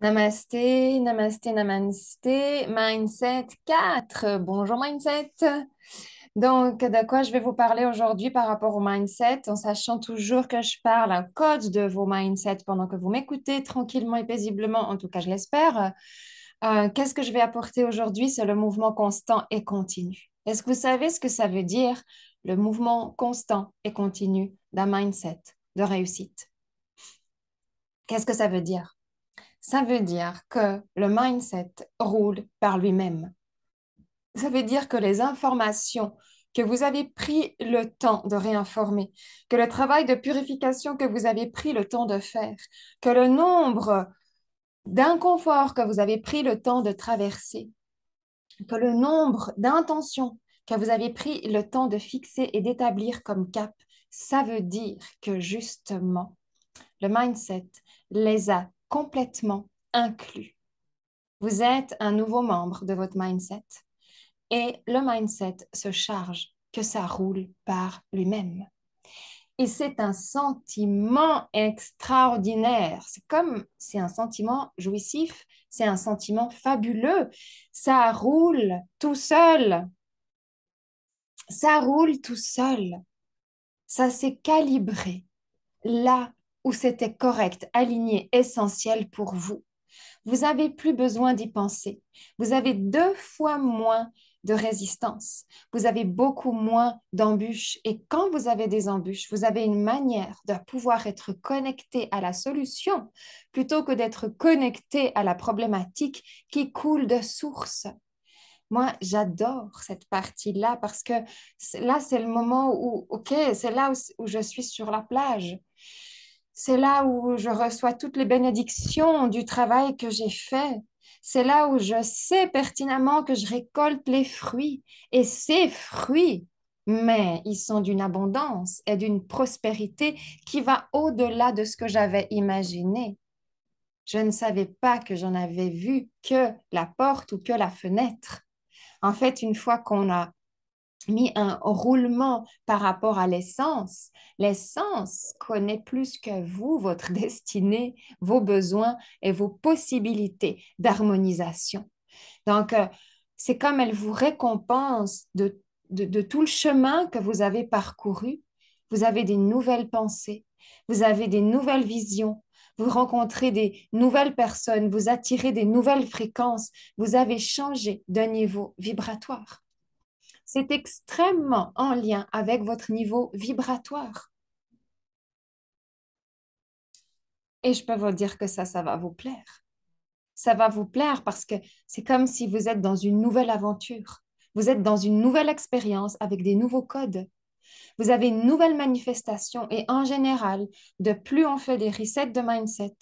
Namasté, namasté, namasté, Mindset 4. Bonjour Mindset. Donc, de quoi je vais vous parler aujourd'hui par rapport au mindset, en sachant toujours que je parle un code de vos mindsets pendant que vous m'écoutez tranquillement et paisiblement, en tout cas je l'espère. Qu'est-ce que je vais apporter aujourd'hui? C'est le mouvement constant et continu. Est-ce que vous savez ce que ça veut dire, le mouvement constant et continu d'un mindset de réussite? Qu'est-ce que ça veut dire? Ça veut dire que le mindset roule par lui-même. Ça veut dire que les informations que vous avez pris le temps de réinformer, que le travail de purification que vous avez pris le temps de faire, que le nombre d'inconforts que vous avez pris le temps de traverser, que le nombre d'intentions que vous avez pris le temps de fixer et d'établir comme cap, ça veut dire que justement, le mindset les a complètement inclus. Vous êtes un nouveau membre de votre mindset et le mindset se charge que ça roule par lui-même. Et c'est un sentiment extraordinaire. C'est un sentiment jouissif, c'est un sentiment fabuleux. Ça roule tout seul. Ça roule tout seul. Ça s'est calibré là où c'était correct, aligné, essentiel pour vous. Vous n'avez plus besoin d'y penser. Vous avez deux fois moins de résistance. Vous avez beaucoup moins d'embûches. Et quand vous avez des embûches, vous avez une manière de pouvoir être connecté à la solution plutôt que d'être connecté à la problématique qui coule de source. Moi, j'adore cette partie-là parce que là, c'est le moment où, OK, c'est là où je suis sur la plage. C'est là où je reçois toutes les bénédictions du travail que j'ai fait. C'est là où je sais pertinemment que je récolte les fruits. Et ces fruits, mais ils sont d'une abondance et d'une prospérité qui va au-delà de ce que j'avais imaginé. Je ne savais pas que j'en avais vu que la porte ou que la fenêtre. En fait, une fois qu'on a mis un roulement par rapport à l'essence, l'essence connaît plus que vous votre destinée, vos besoins et vos possibilités d'harmonisation. Donc, c'est comme elle vous récompense de tout le chemin que vous avez parcouru. Vous avez des nouvelles pensées, vous avez des nouvelles visions, vous rencontrez des nouvelles personnes, vous attirez des nouvelles fréquences, vous avez changé de niveau vibratoire. C'est extrêmement en lien avec votre niveau vibratoire. Et je peux vous dire que ça va vous plaire. Ça va vous plaire parce que c'est comme si vous êtes dans une nouvelle aventure. Vous êtes dans une nouvelle expérience avec des nouveaux codes. Vous avez une nouvelle manifestation et en général, de plus on fait des resets de mindset,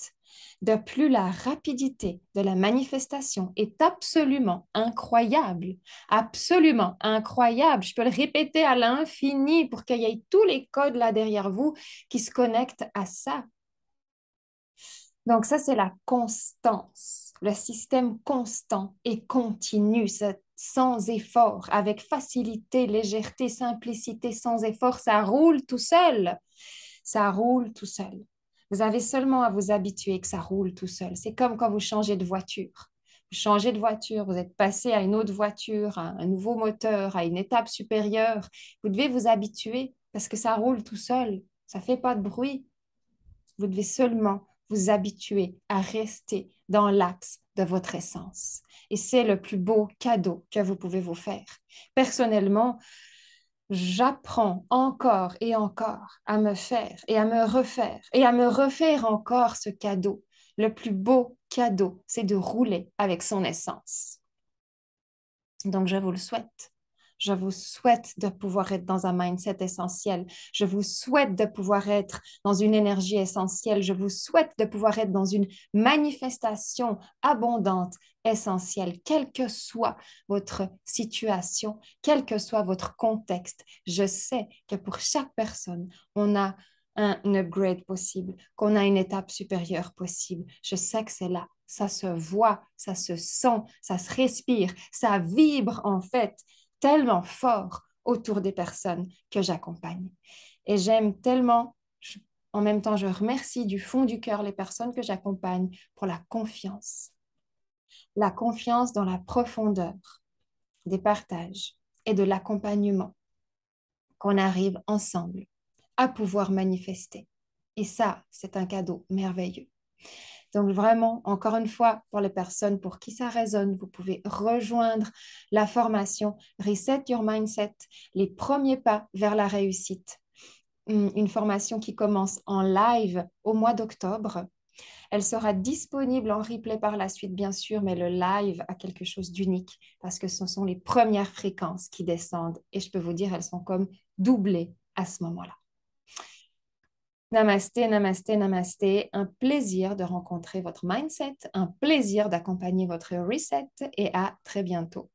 de plus la rapidité de la manifestation est absolument incroyable. Absolument incroyable. Je peux le répéter à l'infini pour qu'il y ait tous les codes là derrière vous qui se connectent à ça. Donc ça, c'est la constance, le système constant et continu, sans effort, avec facilité, légèreté, simplicité, sans effort, ça roule tout seul. Ça roule tout seul. Vous avez seulement à vous habituer que ça roule tout seul. C'est comme quand vous changez de voiture. Vous changez de voiture, vous êtes passé à une autre voiture, à un nouveau moteur, à une étape supérieure. Vous devez vous habituer parce que ça roule tout seul. Ça ne fait pas de bruit. Vous devez seulement vous habituer à rester dans l'axe de votre essence. Et c'est le plus beau cadeau que vous pouvez vous faire. Personnellement, j'apprends encore et encore à me faire et à me refaire et à me refaire encore ce cadeau. Le plus beau cadeau, c'est de rouler avec son essence. Donc, je vous le souhaite. Je vous souhaite de pouvoir être dans un mindset essentiel. Je vous souhaite de pouvoir être dans une énergie essentielle. Je vous souhaite de pouvoir être dans une manifestation abondante, essentielle, quelle que soit votre situation, quel que soit votre contexte. Je sais que pour chaque personne, on a un upgrade possible, qu'on a une étape supérieure possible. Je sais que c'est là. Ça se voit, ça se sent, ça se respire, ça vibre en fait tellement fort autour des personnes que j'accompagne. Et j'aime tellement en même temps, je remercie du fond du cœur les personnes que j'accompagne pour la confiance dans la profondeur des partages et de l'accompagnement qu'on arrive ensemble à pouvoir manifester. Et ça, c'est un cadeau merveilleux. Donc vraiment, encore une fois, pour les personnes pour qui ça résonne, vous pouvez rejoindre la formation Reset Your Mindset, les premiers pas vers la réussite. Une formation qui commence en live au mois d'octobre. Elle sera disponible en replay par la suite, bien sûr, mais le live a quelque chose d'unique parce que ce sont les premières fréquences qui descendent et je peux vous dire, elles sont comme doublées à ce moment-là. Namasté, namasté, namasté. Un plaisir de rencontrer votre mindset, un plaisir d'accompagner votre reset et à très bientôt.